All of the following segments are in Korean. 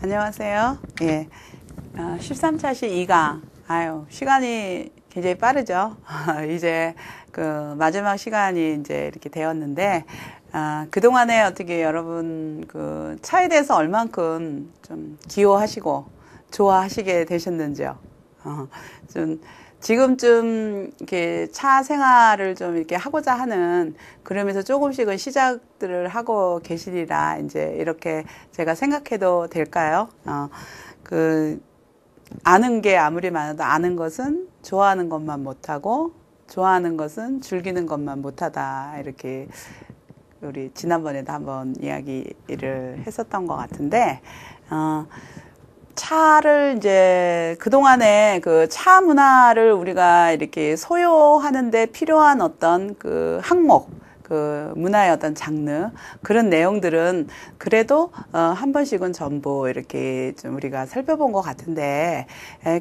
안녕하세요. 예. 13차시 2강. 아유, 시간이 굉장히 빠르죠. 이제 그 마지막 시간이 이제 이렇게 되었는데, 그동안에 어떻게 여러분 그 차에 대해서 얼만큼 좀 기호하시고 좋아하시게 되셨는지요? 좀 지금쯤 이렇게 차 생활을 좀 이렇게 하고자 하는 그러면서 조금씩은 시작들을 하고 계시리라 이제 이렇게 제가 생각해도 될까요? 아는 게 아무리 많아도 아는 것은 좋아하는 것만 못하고 좋아하는 것은 즐기는 것만 못하다 이렇게 우리 지난번에도 한번 이야기를 했었던 것 같은데 차를 이제 그동안에 그 차 문화를 우리가 이렇게 소유하는데 필요한 어떤 그 항목, 그 문화의 어떤 장르, 그런 내용들은 그래도 한 번씩은 전부 이렇게 좀 우리가 살펴본 것 같은데,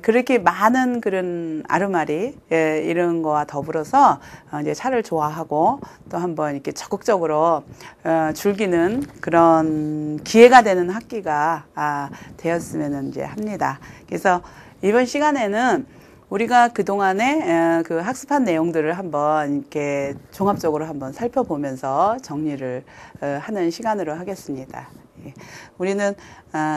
그렇게 많은 그런 아르마리, 이런 거와 더불어서 이제 차를 좋아하고 또 한번 이렇게 적극적으로 즐기는 그런 기회가 되는 학기가 되었으면 이제 합니다. 그래서 이번 시간에는 우리가 그동안에 그 학습한 내용들을 한번 이렇게 종합적으로 한번 살펴보면서 정리를 하는 시간으로 하겠습니다. 우리는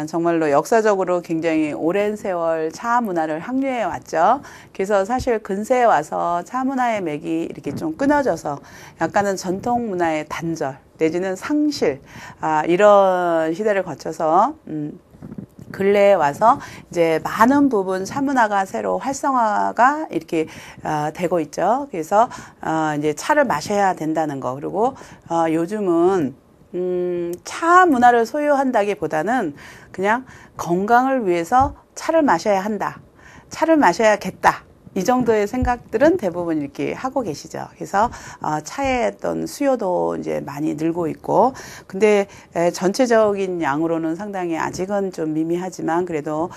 정말로 역사적으로 굉장히 오랜 세월 차 문화를 향유해 왔죠. 그래서 사실 근세에 와서 차 문화의 맥이 이렇게 좀 끊어져서 약간은 전통 문화의 단절 내지는 상실 이런 시대를 거쳐서 근래에 와서 이제 많은 부분 차 문화가 새로 활성화가 이렇게 되고 있죠. 그래서 이제 차를 마셔야 된다는 거. 그리고 요즘은 차 문화를 소유한다기보다는 그냥 건강을 위해서 차를 마셔야 한다. 차를 마셔야겠다. 이 정도의 생각들은 대부분 이렇게 하고 계시죠. 그래서 차의 어떤 수요도 이제 많이 늘고 있고, 근데 전체적인 양으로는 상당히 아직은 좀 미미하지만 그래도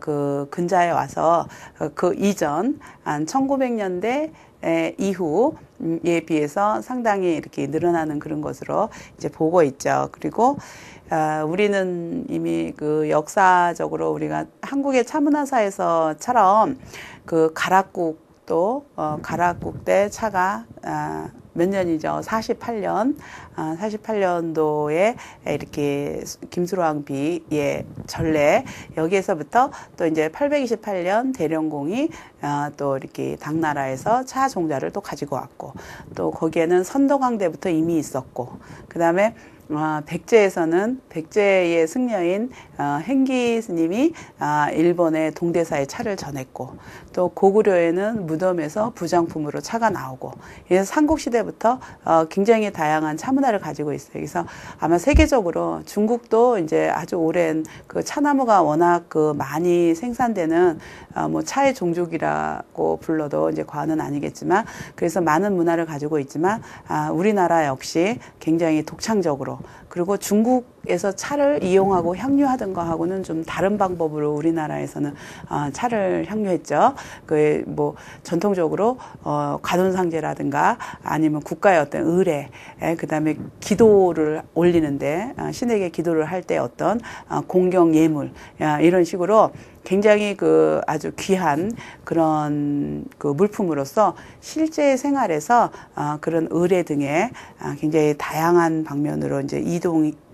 그 근자에 와서 그 이전 한 1900년대 이후에 비해서 상당히 이렇게 늘어나는 그런 것으로 이제 보고 있죠. 그리고 우리는 이미 그 역사적으로 우리가 한국의 차문화사에서처럼 그 가락국도 가락국 때 차가 몇 년이죠? 48년, 48년도에 이렇게 김수로왕 비의 전례, 여기에서부터 또 이제 828년 대령공이 또 이렇게 당나라에서 차 종자를 또 가지고 왔고, 또 거기에는 선덕왕대부터 이미 있었고, 그 다음에 백제에서는 백제의 승려인 행기 스님이 일본의 동대사에 차를 전했고, 또 고구려에는 무덤에서 부장품으로 차가 나오고, 그래서 삼국시대부터 굉장히 다양한 차 문화를 가지고 있어요. 그래서 아마 세계적으로 중국도 이제 아주 오랜 그 차나무가 워낙 그 많이 생산되는 뭐 차의 종족이라고 불러도 이제 과언은 아니겠지만, 그래서 많은 문화를 가지고 있지만 우리나라 역시 굉장히 독창적으로, 그리고 중국에서 차를 이용하고 향유하던 거하고는 좀 다른 방법으로 우리나라에서는 차를 향유했죠. 그 뭐 전통적으로 관혼상제라든가 아니면 국가의 어떤 의례, 그다음에 기도를 올리는데 신에게 기도를 할 때 어떤 공경 예물 이런 식으로 굉장히 그 아주 귀한 그런 그 물품으로서 실제 생활에서 그런 의례 등에 굉장히 다양한 방면으로 이제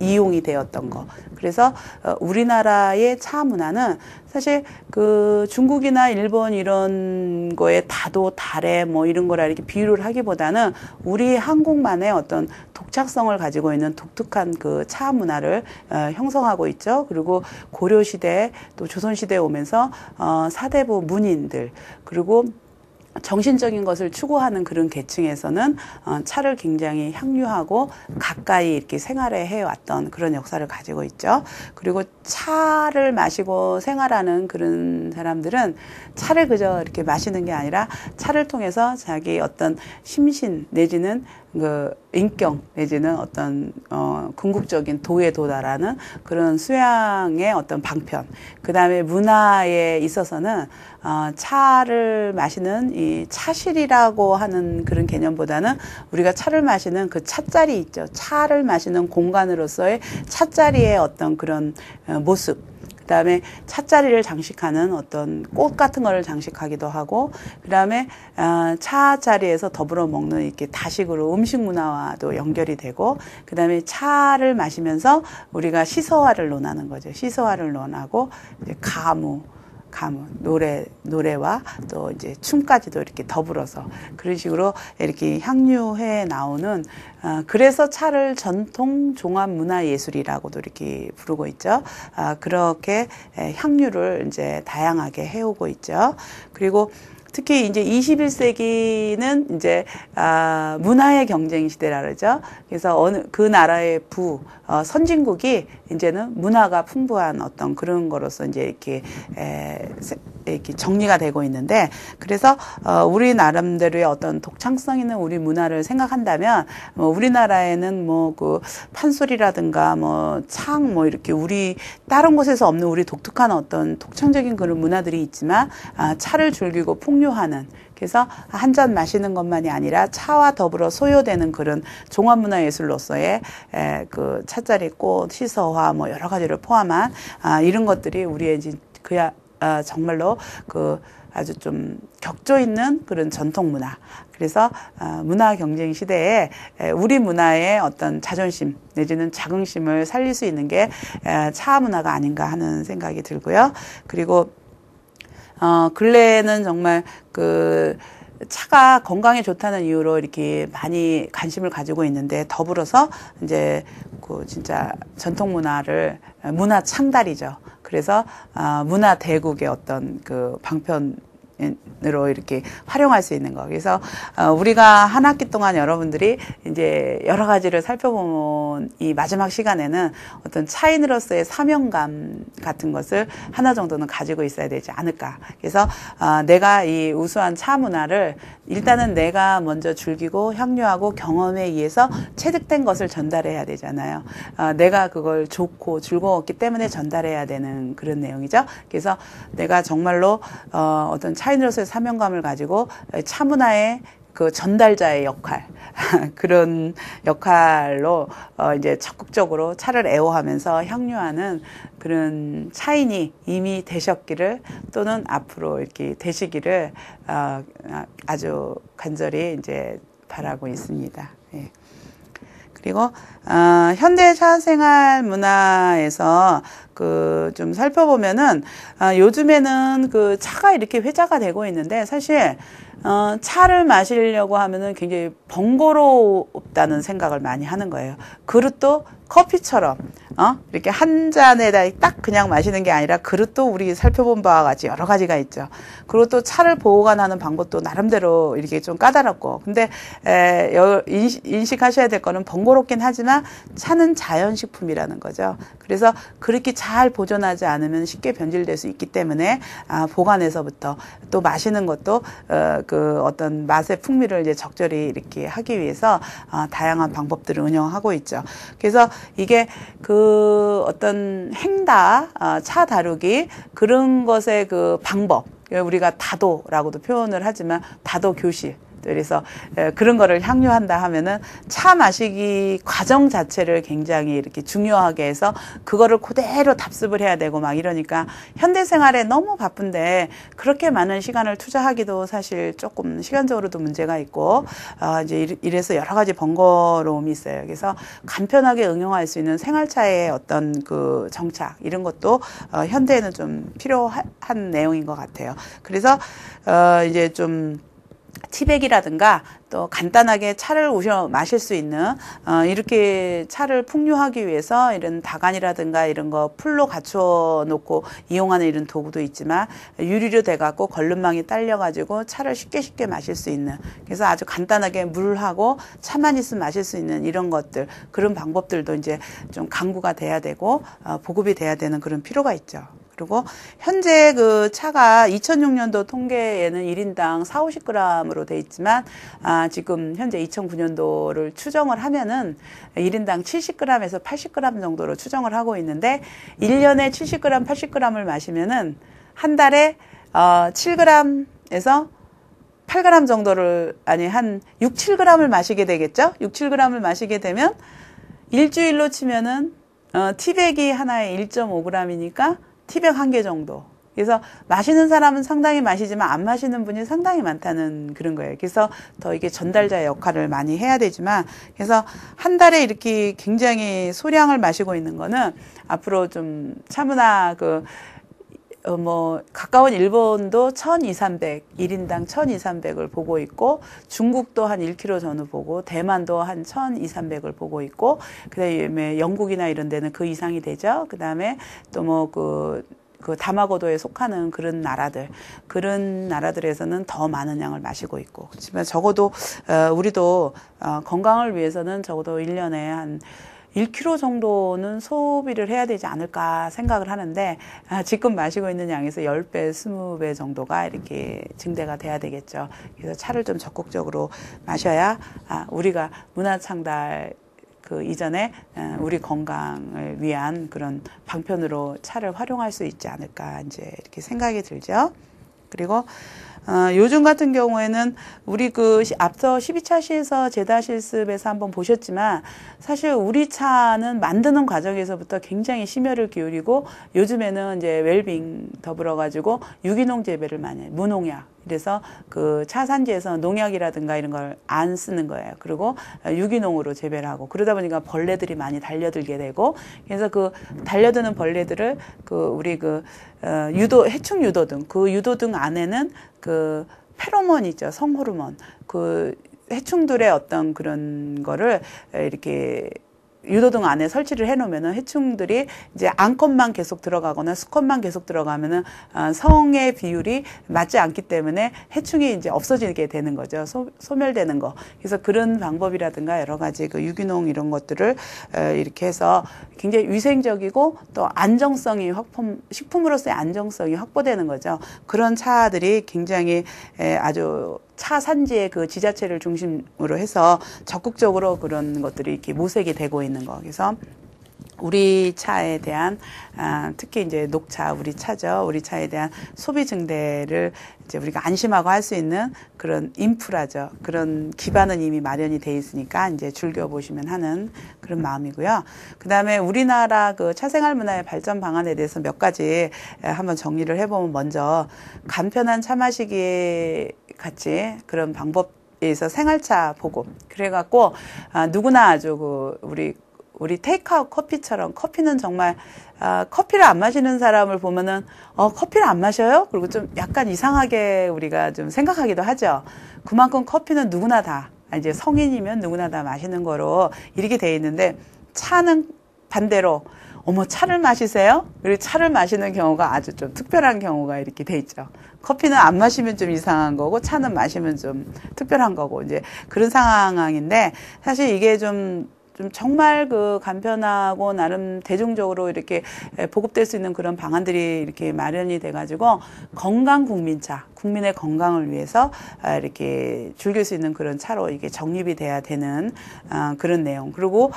이용이 되었던 거. 그래서 우리나라의 차 문화는 사실 그 중국이나 일본 이런 거에 다도 달에 뭐 이런 거라 이렇게 비유를 하기보다는 우리 한국만의 어떤 독창성을 가지고 있는 독특한 그 차 문화를 형성하고 있죠. 그리고 고려 시대 또 조선 시대에 오면서 사대부 문인들, 그리고 정신적인 것을 추구하는 그런 계층에서는 차를 굉장히 향유하고 가까이 이렇게 생활을 해왔던 그런 역사를 가지고 있죠. 그리고 차를 마시고 생활하는 그런 사람들은 차를 그저 이렇게 마시는 게 아니라 차를 통해서 자기 어떤 심신 내지는 그 인격 내지는 어떤 궁극적인 도에 도달하는 그런 수양의 어떤 방편, 그 다음에 문화에 있어서는 차를 마시는 이 차실이라고 하는 그런 개념보다는 우리가 차를 마시는 그 찻자리 있죠. 차를 마시는 공간으로서의 찻자리의 어떤 그런 모습, 그다음에 찻자리를 장식하는 어떤 꽃 같은 거를 장식하기도 하고, 그다음에 차자리에서 더불어 먹는 이렇게 다식으로 음식 문화와도 연결이 되고, 그다음에 차를 마시면서 우리가 시서화를 논하는 거죠. 시서화를 논하고 이제 가무 노래와 또 이제 춤까지도 이렇게 더불어서 그런 식으로 이렇게 향유해 나오는, 그래서 차를 전통 종합 문화 예술이라고도 이렇게 부르고 있죠. 그렇게 향유를 이제 다양하게 해오고 있죠. 그리고 특히 이제 21세기는 이제 문화의 경쟁 시대라 그러죠. 그래서 그 나라의 선진국이 이제는 문화가 풍부한 어떤 그런 거로서 이제 이렇게 정리가 되고 있는데, 그래서 우리 나름대로의 어떤 독창성 있는 우리 문화를 생각한다면, 우리나라에는 뭐 그 판소리라든가 이렇게 우리 다른 곳에서 없는 우리 독특한 어떤 독창적인 그런 문화들이 있지만, 차를 즐기고 풍요하는, 그래서 한 잔 마시는 것만이 아니라 차와 더불어 소요되는 그런 종합문화예술로서의 그 찻자리 꽃, 시서화 여러 가지를 포함한 이런 것들이 우리의 이제 정말로 그 아주 좀 격조 있는 그런 전통 문화. 그래서 문화 경쟁 시대에 우리 문화의 어떤 자존심 내지는 자긍심을 살릴 수 있는 게 차 문화가 아닌가 하는 생각이 들고요. 그리고 근래에는 정말 그 차가 건강에 좋다는 이유로 이렇게 많이 관심을 가지고 있는데, 더불어서 이제 그 진짜 전통 문화 창달이죠. 그래서 문화 대국의 어떤 그 방편으로 이렇게 활용할 수 있는 거. 그래서 우리가 한 학기 동안 여러분들이 이제 여러 가지를 살펴본 이 마지막 시간에는 어떤 차인으로서의 사명감 같은 것을 하나 정도는 가지고 있어야 되지 않을까. 그래서 내가 이 우수한 차 문화를 일단은 내가 먼저 즐기고 향유하고 경험에 의해서 체득된 것을 전달해야 되잖아요. 내가 그걸 좋고 즐거웠기 때문에 전달해야 되는 그런 내용이죠. 그래서 내가 정말로 어떤 차인으로서의 사명감을 가지고 차 문화의 그 전달자의 역할 그런 역할로 이제 적극적으로 차를 애호하면서 향유하는 그런 차인이 이미 되셨기를, 또는 앞으로 이렇게 되시기를 아주 간절히 이제 바라고 있습니다. 예. 그리고 현대 사생활 문화에서 그 좀 살펴보면은 요즘에는 그 차가 이렇게 회자가 되고 있는데, 사실 차를 마시려고 하면은 굉장히 번거롭다는 생각을 많이 하는 거예요. 그릇도 커피처럼 이렇게 한 잔에다 딱 그냥 마시는 게 아니라, 그릇도 우리 살펴본 바와 같이 여러 가지가 있죠. 그리고 또 차를 보관하는 방법도 나름대로 이렇게 좀 까다롭고, 근데 인식하셔야 될 거는 번거롭긴 하지만 차는 자연식품이라는 거죠. 그래서 그렇게 잘 보존하지 않으면 쉽게 변질될 수 있기 때문에 보관에서부터 또 마시는 것도 그 어떤 맛의 풍미를 이제 적절히 이렇게 하기 위해서 다양한 방법들을 운영하고 있죠. 그래서 이게 그 어떤 차 다루기 그런 것의 그 방법, 우리가 다도라고도 표현을 하지만 다도 교실, 그래서 그런 거를 향유한다 하면은 차 마시기 과정 자체를 굉장히 이렇게 중요하게 해서 그거를 그대로 답습을 해야 되고 막 이러니까 현대 생활에 너무 바쁜데 그렇게 많은 시간을 투자하기도 사실 조금 시간적으로도 문제가 있고 이제 이래서 여러 가지 번거로움이 있어요. 그래서 간편하게 응용할 수 있는 생활차의 어떤 그 정착 이런 것도 현대에는 좀 필요한 내용인 것 같아요. 그래서 이제 좀 티백이라든가 또 간단하게 차를 우겨 마실 수 있는 이렇게 차를 풍류하기 위해서 이런 다간이라든가 이런 거 풀로 갖춰 놓고 이용하는 이런 도구도 있지만, 유리로 돼 갖고 걸름망이 딸려 가지고 차를 쉽게 마실 수 있는, 그래서 아주 간단하게 물하고 차만 있으면 마실 수 있는 이런 것들, 그런 방법들도 이제 좀 강구가 돼야 되고 보급이 돼야 되는 그런 필요가 있죠. 그리고 현재 그 차가 2006년도 통계에는 1인당 40-50g으로 돼 있지만 지금 현재 2009년도를 추정을 하면은 1인당 70g에서 80g 정도로 추정을 하고 있는데, 1년에 70g, 80g을 마시면은 한 달에 7g에서 8g 정도를, 아니 한 6, 7g을 마시게 되겠죠? 6, 7g을 마시게 되면 일주일로 치면은 티백이 하나에 1.5g이니까 티백 1개 정도. 그래서 마시는 사람은 상당히 마시지만 안 마시는 분이 상당히 많다는 그런 거예요. 그래서 더 이게 전달자의 역할을 많이 해야 되지만, 그래서 한 달에 이렇게 굉장히 소량을 마시고 있는 거는 앞으로 좀 차문화 가까운 일본도 1200, 1인당 1200을 보고 있고, 중국도 한 1kg 전후 보고, 대만도 한 1200을 보고 있고, 그 다음에 영국이나 이런 데는 그 이상이 되죠. 그 다음에 또 그 다마고도에 속하는 그런 나라들에서는 더 많은 양을 마시고 있고. 그렇지만 적어도, 우리도, 건강을 위해서는 적어도 1년에 한 1kg 정도는 소비를 해야 되지 않을까 생각을 하는데, 지금 마시고 있는 양에서 10배, 20배 정도가 이렇게 증대가 돼야 되겠죠. 그래서 차를 좀 적극적으로 마셔야, 우리가 문화창달 이전에 우리 건강을 위한 그런 방편으로 차를 활용할 수 있지 않을까 이제 이렇게 생각이 들죠. 그리고 요즘 같은 경우에는 우리 앞서 12차 시에서 제다 실습에서 한번 보셨지만, 사실 우리 차는 만드는 과정에서부터 굉장히 심혈을 기울이고, 요즘에는 이제 웰빙 더불어가지고 유기농 재배를 많이 해요. 무농약. 그래서 그 차 산지에서 농약이라든가 이런 걸 안 쓰는 거예요. 그리고 유기농으로 재배를 하고, 그러다 보니까 벌레들이 많이 달려들게 되고, 그래서 그 달려드는 벌레들을 해충 유도등, 그 유도등 안에는 그 페로몬 있죠. 성호르몬. 그 해충들의 어떤 그런 거를 이렇게 유도등 안에 설치를 해놓으면은 해충들이 이제 암컷만 계속 들어가거나 수컷만 계속 들어가면은 성의 비율이 맞지 않기 때문에 해충이 이제 없어지게 되는 거죠. 소멸되는 거. 그래서 그런 방법이라든가 여러 가지 그 유기농 이런 것들을 이렇게 해서 굉장히 위생적이고 또 안정성이 식품으로서의 안정성이 확보되는 거죠. 그런 차들이 굉장히 아주 차 산지의 그 지자체를 중심으로 해서 적극적으로 그런 것들이 이렇게 모색이 되고 있는 거. 그래서 우리 차에 대한 특히 이제 녹차, 우리 차죠. 우리 차에 대한 소비 증대를 이제 우리가 안심하고 할 수 있는 그런 인프라죠. 그런 기반은 이미 마련이 돼 있으니까 이제 즐겨 보시면 하는 그런 마음이고요. 그다음에 우리나라 그 차생활 문화의 발전 방안에 대해서 몇 가지 한번 정리를 해보면, 먼저 간편한 차 마시기 같이 그런 방법에서 생활차 보고, 그래갖고 누구나 아주 우리 테이크아웃 커피처럼, 커피는 정말 커피를 안 마시는 사람을 보면은 커피를 안 마셔요? 그리고 좀 약간 이상하게 우리가 좀 생각하기도 하죠. 그만큼 커피는 누구나 다, 이제 성인이면 누구나 다 마시는 거로 이렇게 돼 있는데, 차는 반대로 차를 마시세요? 그리고 차를 마시는 경우가 아주 좀 특별한 경우가 이렇게 돼 있죠. 커피는 안 마시면 좀 이상한 거고, 차는 마시면 좀 특별한 거고, 이제 그런 상황인데, 사실 이게 좀 정말 그 간편하고 나름 대중적으로 이렇게 보급될 수 있는 그런 방안들이 이렇게 마련이 돼가지고, 건강 국민차, 국민의 건강을 위해서 이렇게 즐길 수 있는 그런 차로 이게 정립이 돼야 되는 그런 내용. 그리고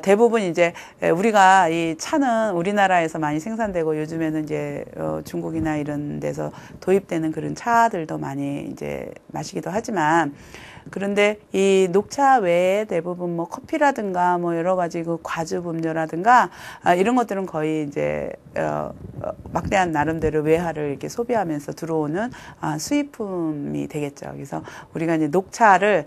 대부분 이제 우리가 이 차는 우리나라에서 많이 생산되고, 요즘에는 이제 중국이나 이런 데서 도입되는 그런 차들도 많이 이제 마시기도 하지만, 그런데 이 녹차 외에 대부분 커피라든가 여러 가지 그 과즙 음료라든가 이런 것들은 거의 이제 막대한 나름대로 외화를 이렇게 소비하면서 들어오는 수입품이 되겠죠. 그래서 우리가 이제 녹차를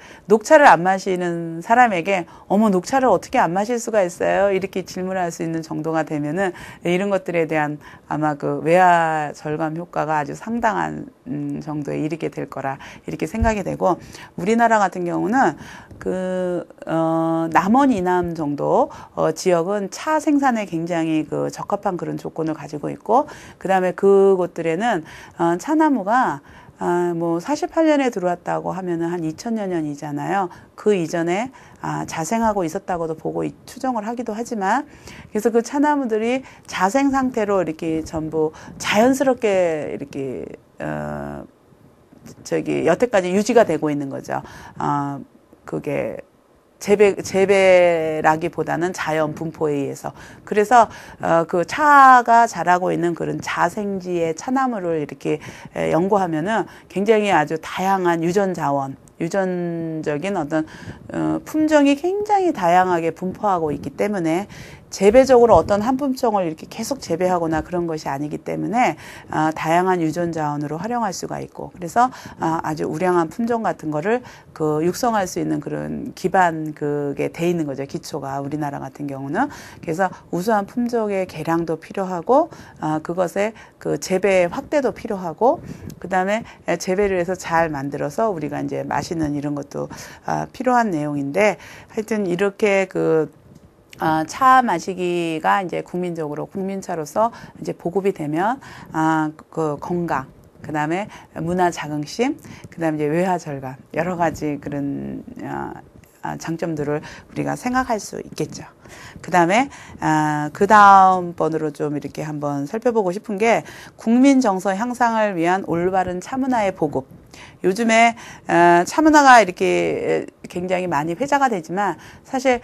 안 마시는 사람에게 녹차를 어떻게 안 마실 수가 있어요? 이렇게 질문할 수 있는 정도가 되면은, 이런 것들에 대한 아마 그 외화 절감 효과가 아주 상당한 정도에 이르게 될 거라 이렇게 생각이 되고, 우리나라 같은 경우는 남원 이남 정도 지역은 차 생산에 굉장히 그 적합한 그런 조건을 가지고 있고, 그 다음에 그곳들에는 차나무가 48년에 들어왔다고 하면은 한 2000여 년이잖아요. 그 이전에 자생하고 있었다고도 보고 추정을 하기도 하지만, 그래서 그 차나무들이 자생 상태로 이렇게 전부 자연스럽게 이렇게 여태까지 유지가 되고 있는 거죠. 그게 재배라기보다는 자연 분포에 의해서. 그래서 그 차가 자라고 있는 그런 자생지의 차나무를 이렇게 연구하면은 굉장히 아주 다양한 유전적인 어떤 품종이 굉장히 다양하게 분포하고 있기 때문에, 재배적으로 어떤 한 품종을 이렇게 계속 재배하거나 그런 것이 아니기 때문에 다양한 유전 자원으로 활용할 수가 있고, 그래서 아주 우량한 품종 같은 거를 그 육성할 수 있는 그런 기반 그게 돼 있는 거죠. 기초가 우리나라 같은 경우는. 그래서 우수한 품종의 개량도 필요하고 그것의 그 재배 확대도 필요하고, 그다음에 재배를 해서 잘 만들어서 우리가 이제 마시는 이런 것도 필요한 내용인데, 하여튼 이렇게 차 마시기가 이제 국민적으로 국민차로서 이제 보급이 되면 그 건강, 그다음에 문화 자긍심, 그다음에 이제 외화 절감, 여러 가지 그런 장점들을 우리가 생각할 수 있겠죠. 그다음에 그 다음 번으로 좀 이렇게 한번 살펴보고 싶은 게 국민 정서 향상을 위한 올바른 차 문화의 보급. 요즘에 차 문화가 이렇게 굉장히 많이 회자가 되지만 사실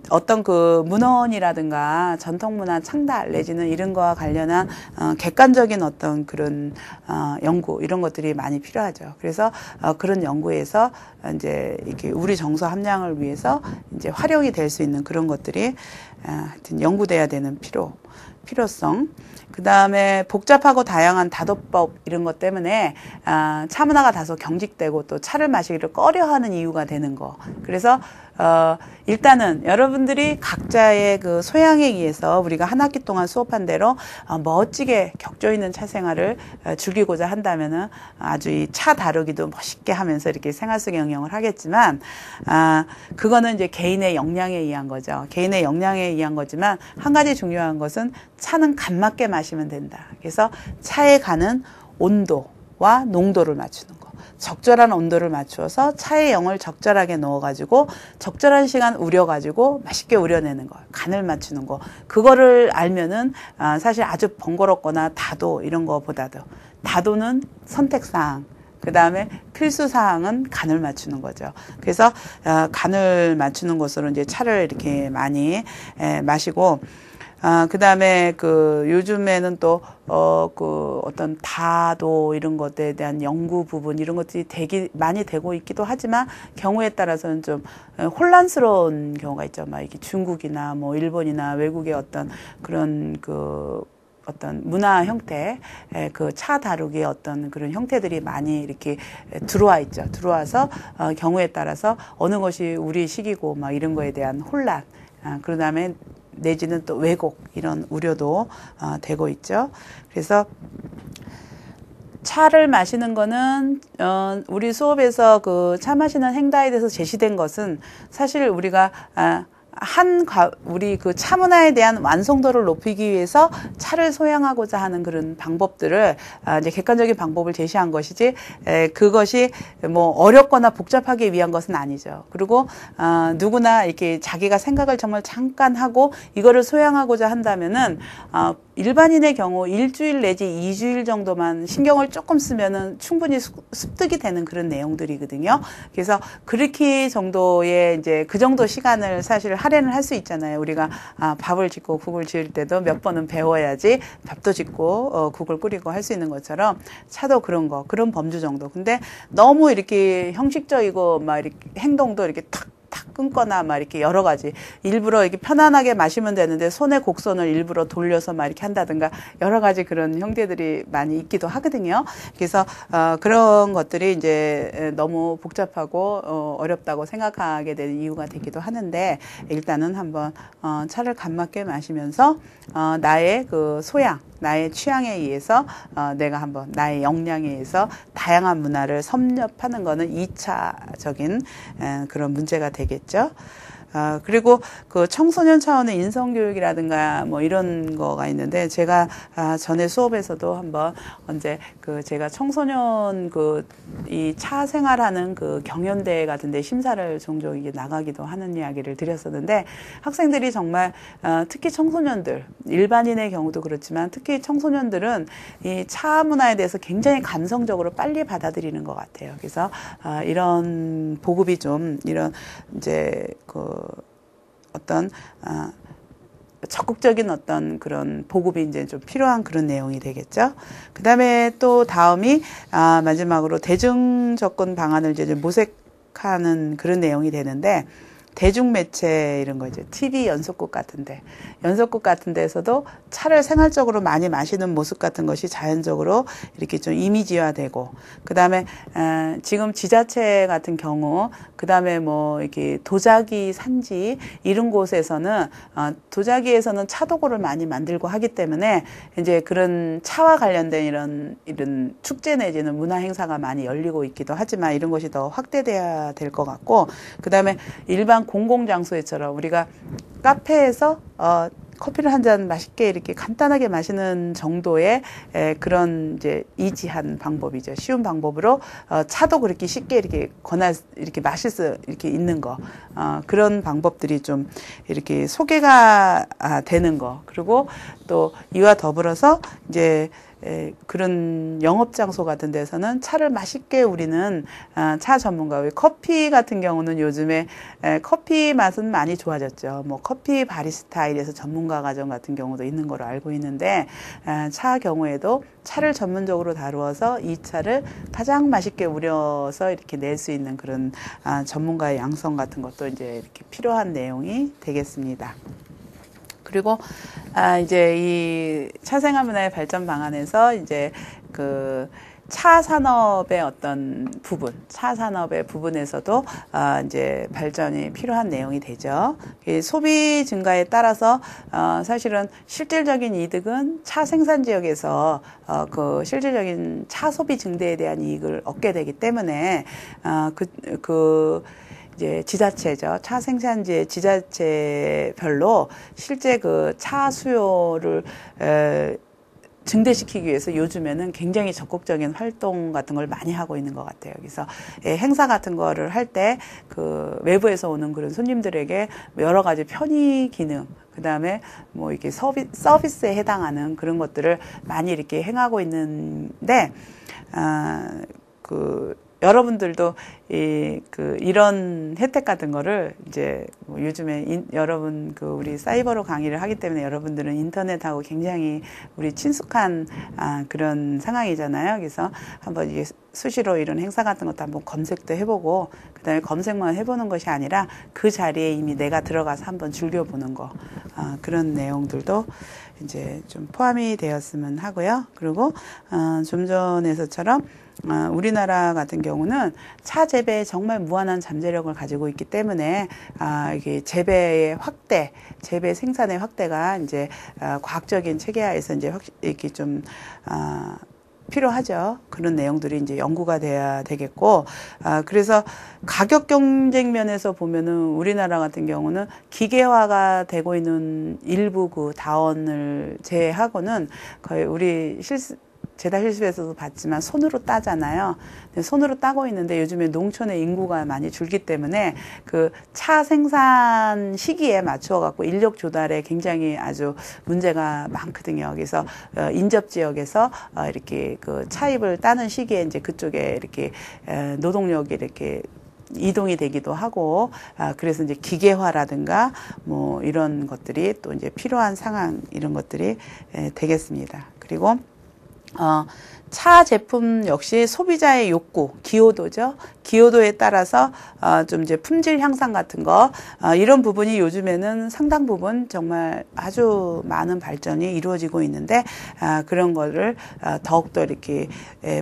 어떤 그 문헌이라든가 전통문화 창달 내지는 이런 거와 관련한 객관적인 어떤 그런 연구 이런 것들이 많이 필요하죠. 그래서 그런 연구에서 이제 이렇게 우리 정서 함량을 위해서 이제 활용이 될 수 있는 그런 것들이 하여튼 연구돼야 되는 필요성. 그 다음에 복잡하고 다양한 다도법 이런 것 때문에 차 문화가 다소 경직되고 또 차를 마시기를 꺼려하는 이유가 되는 거. 그래서 일단은 여러분들이 각자의 그 소양에 의해서 우리가 한 학기 동안 수업한 대로 멋지게 격조 있는 차 생활을 즐기고자 한다면은 아주 이 차 다루기도 멋있게 하면서 이렇게 생활 속 영역을 하겠지만 그거는 이제 개인의 역량에 의한 거죠. 개인의 역량에 의한 거지만 한 가지 중요한 것은 차는 간 맞게 마시면 된다. 그래서 차에 가는 온도와 농도를 맞추는 거. 적절한 온도를 맞추어서 차의 영을 적절하게 넣어가지고 적절한 시간 우려가지고 맛있게 우려내는 거, 간을 맞추는 거. 그거를 알면은 사실 아주 번거롭거나 다도 이런 거보다도 다도는 선택사항, 그 다음에 필수사항은 간을 맞추는 거죠. 그래서 간을 맞추는 것으로 이제 차를 이렇게 많이 마시고, 그 다음에 요즘에는 또, 어떤 다도 이런 것에 대한 연구 부분, 이런 것들이 많이 되고 있기도 하지만 경우에 따라서는 좀 혼란스러운 경우가 있죠. 막 이게 중국이나 뭐 일본이나 외국의 어떤 그런 어떤 문화 형태, 그 차 다루기의 어떤 그런 형태들이 많이 이렇게 들어와 있죠. 들어와서, 경우에 따라서 어느 것이 우리 식이고 막 이런 거에 대한 혼란, 그 다음에 내지는 또 왜곡 이런 우려도 되고 있죠. 그래서 차를 마시는 거는 우리 수업에서 그 차 마시는 행다에 대해서 제시된 것은 사실 우리가 우리 그 차 문화에 대한 완성도를 높이기 위해서 차를 소양하고자 하는 그런 방법들을 이제 객관적인 방법을 제시한 것이지 그것이 뭐 어렵거나 복잡하기 위한 것은 아니죠. 그리고 누구나 이렇게 자기가 생각을 정말 잠깐 하고 이거를 소양하고자 한다면은 일반인의 경우 일주일 내지 2주일 정도만 신경을 조금 쓰면은 충분히 습득이 되는 그런 내용들이거든요. 그래서 그렇게 정도의 이제 그 정도 시간을 사실 할애를 할 수 있잖아요. 우리가 밥을 짓고 국을 지을 때도 몇 번은 배워야지 밥도 짓고 국을 끓이고 할 수 있는 것처럼 차도 그런 범주 정도. 근데 너무 이렇게 형식적이고 막 이렇게 행동도 이렇게 탁 끊거나 막 이렇게 여러 가지 일부러 이렇게 편안하게 마시면 되는데 손에 곡선을 일부러 돌려서 막 이렇게 한다든가 여러 가지 그런 형태들이 많이 있기도 하거든요. 그래서 그런 것들이 이제 너무 복잡하고 어렵다고 생각하게 되는 이유가 되기도 하는데 일단은 한번 차를 간맞게 마시면서 나의 그 소양, 나의 취향에 의해서 내가 한번 나의 역량에 의해서 다양한 문화를 섭렵하는 거는 2차적인 그런 문제가 되겠죠. 그리고 그 청소년 차원의 인성교육이라든가 뭐 이런 거가 있는데 제가 전에 수업에서도 한번 언제 제가 청소년 이 차 생활하는 그 경연대회 같은 데 심사를 종종 이게 나가기도 하는 이야기를 드렸었는데 학생들이 정말 특히 청소년들, 일반인의 경우도 그렇지만 특히 청소년들은 이 차 문화에 대해서 굉장히 감성적으로 빨리 받아들이는 것 같아요. 그래서 이런 보급이 좀 이런 이제 어떤 적극적인 어떤 그런 보급이 이제 좀 필요한 그런 내용이 되겠죠. 그 다음에 또 다음이 마지막으로 대중 접근 방안을 이제 모색하는 그런 내용이 되는데 대중매체 이런 거 이제 TV 연속극 같은데 연속극 같은 데서도 차를 생활적으로 많이 마시는 모습 같은 것이 자연적으로 이렇게 좀 이미지화되고 그다음에 지금 지자체 같은 경우 그다음에 뭐 이렇게 도자기 산지 이런 곳에서는 도자기에서는 차도구를 많이 만들고 하기 때문에 이제 그런 차와 관련된 이런 축제 내지는 문화 행사가 많이 열리고 있기도 하지만 이런 것이 더 확대돼야 될 것 같고 그다음에 일반 공공장소에처럼 우리가 카페에서 커피를 한 잔 맛있게 이렇게 간단하게 마시는 정도의 그런 이제 이지한 방법이죠. 쉬운 방법으로 차도 그렇게 쉽게 이렇게 이렇게 마실 수 이렇게 있는 거 그런 방법들이 좀 이렇게 소개가 되는 거 그리고 또 이와 더불어서 이제 그런 영업장소 같은 데서는 차를 맛있게 우리는 차 전문가, 커피 같은 경우는 요즘에 커피 맛은 많이 좋아졌죠. 뭐 커피 바리스타 이래서 전문가 과정 같은 경우도 있는 걸로 알고 있는데 차 경우에도 차를 전문적으로 다루어서 이 차를 가장 맛있게 우려서 이렇게 낼 수 있는 그런 전문가의 양성 같은 것도 이제 이렇게 필요한 내용이 되겠습니다. 그리고 이제 이 차생활 문화의 발전 방안에서 이제 그 차 산업의 어떤 부분, 차 산업의 부분에서도 이제 발전이 필요한 내용이 되죠. 소비 증가에 따라서 사실은 실질적인 이득은 차 생산 지역에서 그 실질적인 차 소비 증대에 대한 이익을 얻게 되기 때문에 이제 지자체죠. 차 생산지의 지자체별로 실제 그 차 수요를 증대시키기 위해서 요즘에는 굉장히 적극적인 활동 같은 걸 많이 하고 있는 것 같아요. 그래서 행사 같은 거를 할 때 그 외부에서 오는 그런 손님들에게 여러 가지 편의 기능, 그 다음에 뭐 이렇게 서비스에 해당하는 그런 것들을 많이 이렇게 행하고 있는데, 여러분들도 이런 혜택 같은 거를 이제 뭐 요즘에 여러분 우리 사이버로 강의를 하기 때문에 여러분들은 인터넷하고 굉장히 우리 친숙한 그런 상황이잖아요. 그래서 한번 이게 수시로 이런 행사 같은 것도 한번 검색도 해보고 그다음에 검색만 해보는 것이 아니라 그 자리에 이미 내가 들어가서 한번 즐겨보는 거 그런 내용들도 이제 좀 포함이 되었으면 하고요. 그리고 좀 전에서처럼 우리나라 같은 경우는 차 재배에 정말 무한한 잠재력을 가지고 있기 때문에 이게 재배의 확대, 재배 생산의 확대가 이제 과학적인 체계하에서 이제 이렇게 좀 필요하죠. 그런 내용들이 이제 연구가 돼야 되겠고, 그래서 가격 경쟁 면에서 보면은 우리나라 같은 경우는 기계화가 되고 있는 일부 그 다원을 제외하고는 거의 우리 제다 실습에서도 봤지만 손으로 따잖아요. 손으로 따고 있는데 요즘에 농촌의 인구가 많이 줄기 때문에 그 차 생산 시기에 맞춰 갖고 인력 조달에 굉장히 아주 문제가 많거든요. 그래서 인접 지역에서 이렇게 그 차입을 따는 시기에 이제 그쪽에 이렇게 노동력이 이렇게 이동이 되기도 하고, 그래서 이제 기계화라든가 뭐 이런 것들이 또 이제 필요한 상황 이런 것들이 되겠습니다. 그리고 차 제품 역시 소비자의 욕구, 기여도죠. 기여도에 따라서 좀 이제 품질 향상 같은 거 이런 부분이 요즘에는 상당 부분 정말 아주 많은 발전이 이루어지고 있는데 그런 거를 더욱더 이렇게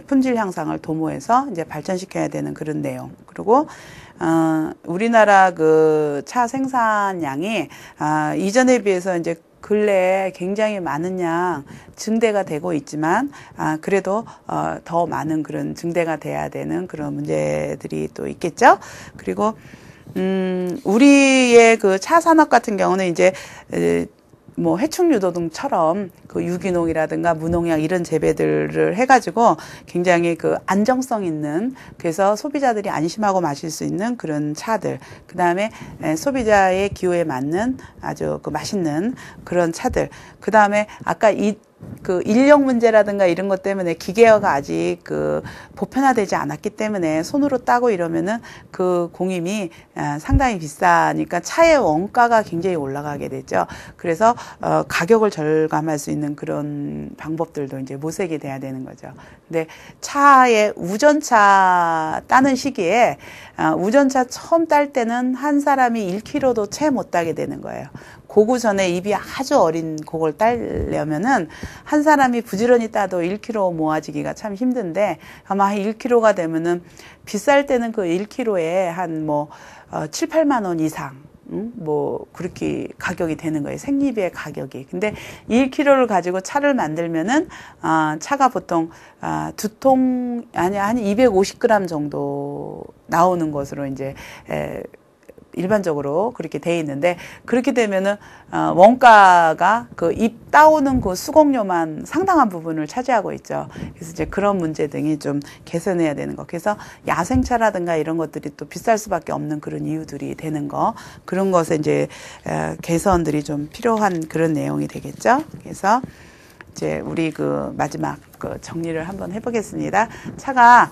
품질 향상을 도모해서 이제 발전시켜야 되는 그런 내용. 그리고 우리나라 그 차 생산량이 이전에 비해서 이제 근래에 굉장히 많은 양 증대가 되고 있지만 그래도 더 많은 그런 증대가 돼야 되는 그런 문제들이 또 있겠죠. 그리고 우리의 그 차 산업 같은 경우는 이제 뭐 해충유도등처럼 그 유기농이라든가 무농약 이런 재배들을 해가지고 굉장히 그 안정성 있는, 그래서 소비자들이 안심하고 마실 수 있는 그런 차들, 그 다음에 소비자의 기호에 맞는 아주 그 맛있는 그런 차들, 그 다음에 아까 그 인력 문제라든가 이런 것 때문에 기계화가 아직 보편화되지 않았기 때문에 손으로 따고 이러면은 그 공임이 상당히 비싸니까 차의 원가가 굉장히 올라가게 되죠. 그래서 가격을 절감할 수 있는 그런 방법들도 이제 모색이 돼야 되는 거죠. 근데 차의 우전차 따는 시기에 우전차 처음 딸 때는 한 사람이 1kg도 채 못 따게 되는 거예요. 고구전에 입이 아주 어린 그걸 따려면은 한 사람이 부지런히 따도 1kg 모아지기가 참 힘든데 아마 1kg가 되면은 비쌀 때는 그 1kg에 한 7, 8만 원 이상 뭐 그렇게 가격이 되는 거예요. 생리비의 가격이. 근데 1kg를 가지고 차를 만들면은 차가 보통 한 250g 정도 나오는 것으로 이제 일반적으로 그렇게 돼 있는데 그렇게 되면은 원가가 그 잎 따오는 그 수공료만 상당한 부분을 차지하고 있죠. 그래서 이제 그런 문제 등이 좀 개선해야 되는 거. 그래서 야생차라든가 이런 것들이 또 비쌀 수밖에 없는 그런 이유들이 되는 거. 그런 것에 이제 개선들이 좀 필요한 그런 내용이 되겠죠. 그래서 이제 우리 마지막 정리를 한번 해보겠습니다. 차가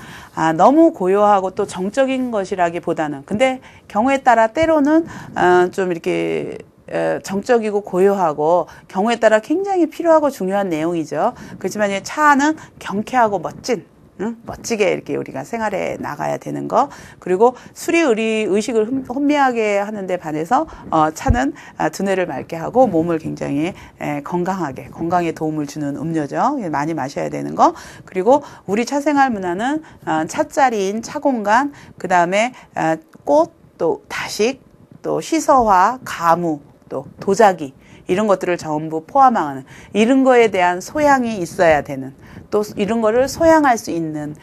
너무 고요하고 또 정적인 것이라기보다는 근데 경우에 따라 때로는 좀 이렇게 정적이고 고요하고 경우에 따라 굉장히 필요하고 중요한 내용이죠. 그렇지만 이 차는 경쾌하고 멋지게 이렇게 우리가 생활에 나가야 되는 거. 그리고 술이 우리 의식을 혼미하게 하는데 반해서 차는 두뇌를 맑게 하고 몸을 굉장히 건강에 도움을 주는 음료죠. 많이 마셔야 되는 거. 그리고 우리 차 생활 문화는 차자리인 차공간, 그 다음에 꽃, 또 다식, 또 시서화, 가무, 또 도자기 이런 것들을 전부 포함하는 이런 거에 대한 소양이 있어야 되는 또 이런 거를 소양할 수 있는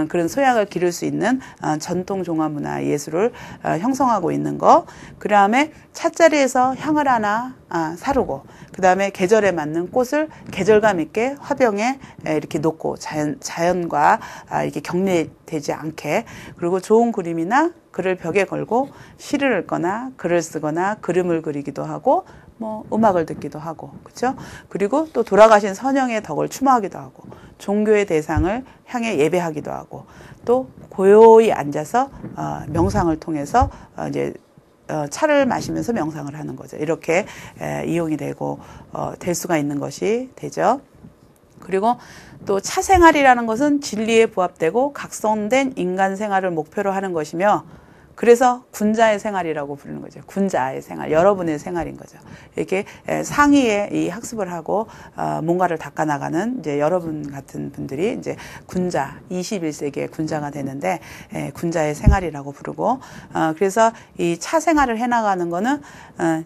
그런 소양을 기를 수 있는 전통 종합문화 예술을 형성하고 있는 거. 그 다음에 찻자리에서 향을 하나 사르고 그 다음에 계절에 맞는 꽃을 계절감 있게 화병에 이렇게 놓고 자연과 이렇게 격리되지 않게 그리고 좋은 그림이나 글을 벽에 걸고 시를 읽거나 글을 쓰거나 그림을 그리기도 하고 음악을 듣기도 하고, 그렇죠? 그리고 또 돌아가신 선영의 덕을 추모하기도 하고, 종교의 대상을 향해 예배하기도 하고, 또 고요히 앉아서 명상을 통해서 이제 차를 마시면서 명상을 하는 거죠. 이렇게 이용이 되고 될 수가 있는 것이 되죠. 그리고 또 차 생활이라는 것은 진리에 부합되고 각성된 인간 생활을 목표로 하는 것이며 그래서 군자의 생활이라고 부르는 거죠. 군자의 생활, 여러분의 생활인 거죠. 이렇게 상위에 이 학습을 하고 뭔가를 닦아나가는 이제 여러분 같은 분들이 이제 군자, 21세기의 군자가 되는데 군자의 생활이라고 부르고 그래서 이 차 생활을 해나가는 거는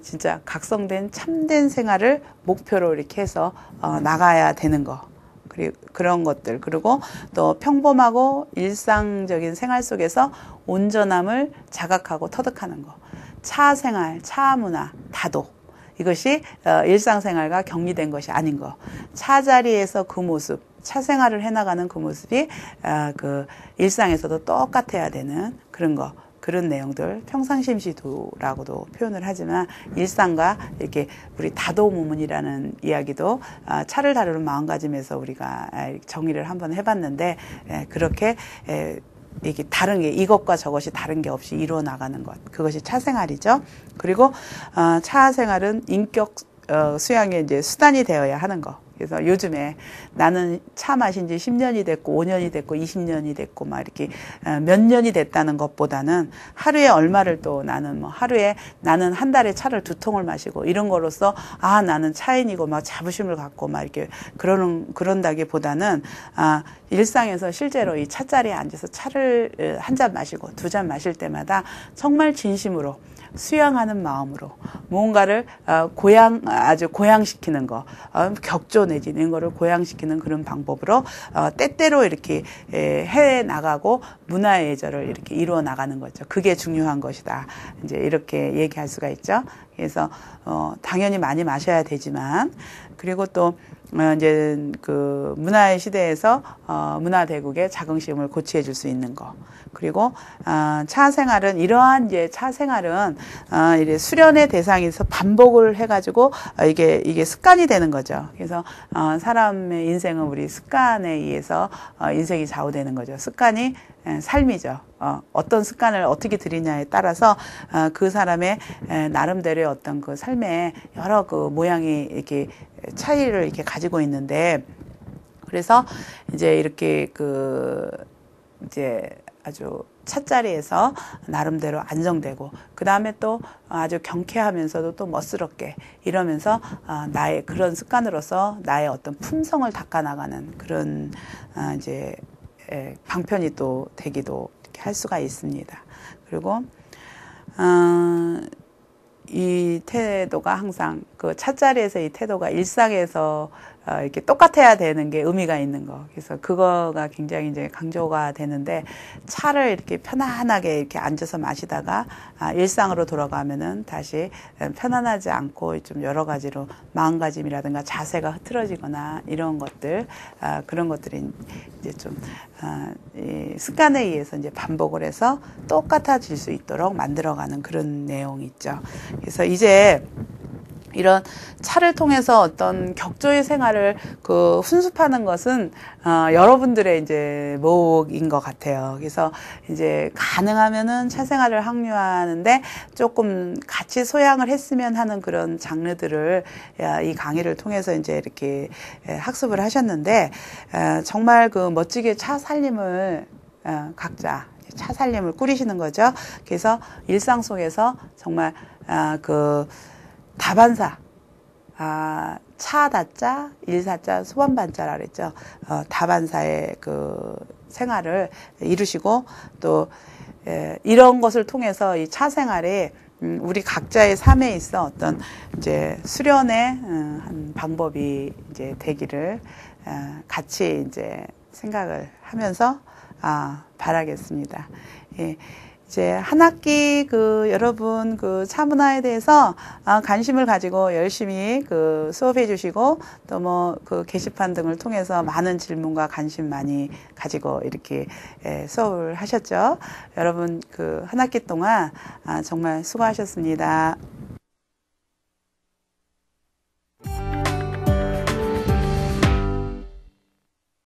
진짜 각성된 참된 생활을 목표로 이렇게 해서 나가야 되는 거. 그런 것들 그리고 또 평범하고 일상적인 생활 속에서 온전함을 자각하고 터득하는 거. 차 생활, 차 문화, 다독 이것이 일상생활과 격리된 것이 아닌 거. 차 자리에서 그 모습, 차 생활을 해나가는 그 모습이 그 일상에서도 똑같아야 되는 그런 거. 그런 내용들 평상심시도라고도 표현을 하지만 일상과 이렇게 우리 다도무문이라는 이야기도 차를 다루는 마음가짐에서 우리가 정의를 한번 해봤는데 그렇게 이게 다른 게 이것과 저것이 다른 게 없이 이루어 나가는 것 그것이 차 생활이죠. 그리고 차 생활은 인격 수양의 이제 수단이 되어야 하는 거. 그래서 요즘에 나는 차 마신 지 10년이 됐고 5년이 됐고 20년이 됐고 막 이렇게 몇 년이 됐다는 것보다는 하루에 얼마를 또 나는 하루에 나는 한 달에 차를 2통을 마시고 이런 거로서 나는 차인이고 막 자부심을 갖고 막 이렇게 그런다기보다는 일상에서 실제로 이 차자리에 앉아서 차를 한 잔 마시고 2잔 마실 때마다 정말 진심으로 수양하는 마음으로 무언가를 아주 고양시키는 거, 격조 내지는 거를 고양시키는 그런 방법으로 때때로 이렇게 해 나가고 문화의 예절을 이렇게 이루어 나가는 거죠. 그게 중요한 것이다. 이제 이렇게 얘기할 수가 있죠. 그래서 당연히 많이 마셔야 되지만 그리고 또 이제 그 문화의 시대에서 문화 대국의 자긍심을 고취해 줄 수 있는 거. 그리고 차 생활은 이러한 이제 차 생활은 이제 수련의 대상에서 반복을 해가지고 이게 습관이 되는 거죠. 그래서 사람의 인생은 우리 습관에 의해서 인생이 좌우되는 거죠. 습관이 삶이죠. 어떤 습관을 어떻게 들이냐에 따라서 그 사람의 나름대로의 어떤 그 삶의 여러 그 모양이 이렇게 차이를 이렇게 가지고 있는데, 그래서 이제 이렇게 이제 아주 찻자리에서 나름대로 안정되고, 그 다음에 또 아주 경쾌하면서도 또 멋스럽게 이러면서 나의 그런 습관으로서 나의 어떤 품성을 닦아나가는 그런 이제 방편이 또 되기도 이렇게 할 수가 있습니다. 그리고 이 태도가 항상 그 찻자리에서 이 태도가 일상에서 이렇게 똑같아야 되는 게 의미가 있는 거. 그래서 그거가 굉장히 이제 강조가 되는데, 차를 이렇게 편안하게 이렇게 앉아서 마시다가 일상으로 돌아가면은 다시 편안하지 않고 좀 여러 가지로 마음가짐이라든가 자세가 흐트러지거나 이런 것들, 그런 것들이 이제 좀 이 습관에 의해서 이제 반복을 해서 똑같아질 수 있도록 만들어가는 그런 내용이 있죠. 그래서 이제 이런 차를 통해서 어떤 격조의 생활을 훈습하는 것은 여러분들의 이제 몫인 것 같아요. 그래서 이제 가능하면은 차 생활을 항류하는데 조금 같이 소양을 했으면 하는 그런 장르들을 이 강의를 통해서 이제 이렇게 학습을 하셨는데, 정말 그 멋지게 차 살림을 각자 차 살림을 꾸리시는 거죠. 그래서 일상 속에서 정말 다반사, 차다자, 일사자, 소반반자라 그랬죠. 다반사의 그 생활을 이루시고, 또 이런 것을 통해서 이 차 생활에 우리 각자의 삶에 있어 어떤 이제 수련의 한 방법이 이제 되기를 같이 이제 생각을 하면서 바라겠습니다. 예. 이제 한 학기 여러분 차 문화에 대해서 관심을 가지고 열심히 수업해 주시고, 또 뭐 게시판 등을 통해서 많은 질문과 관심 많이 가지고 이렇게 수업을 하셨죠. 여러분 한 학기 동안 정말 수고하셨습니다.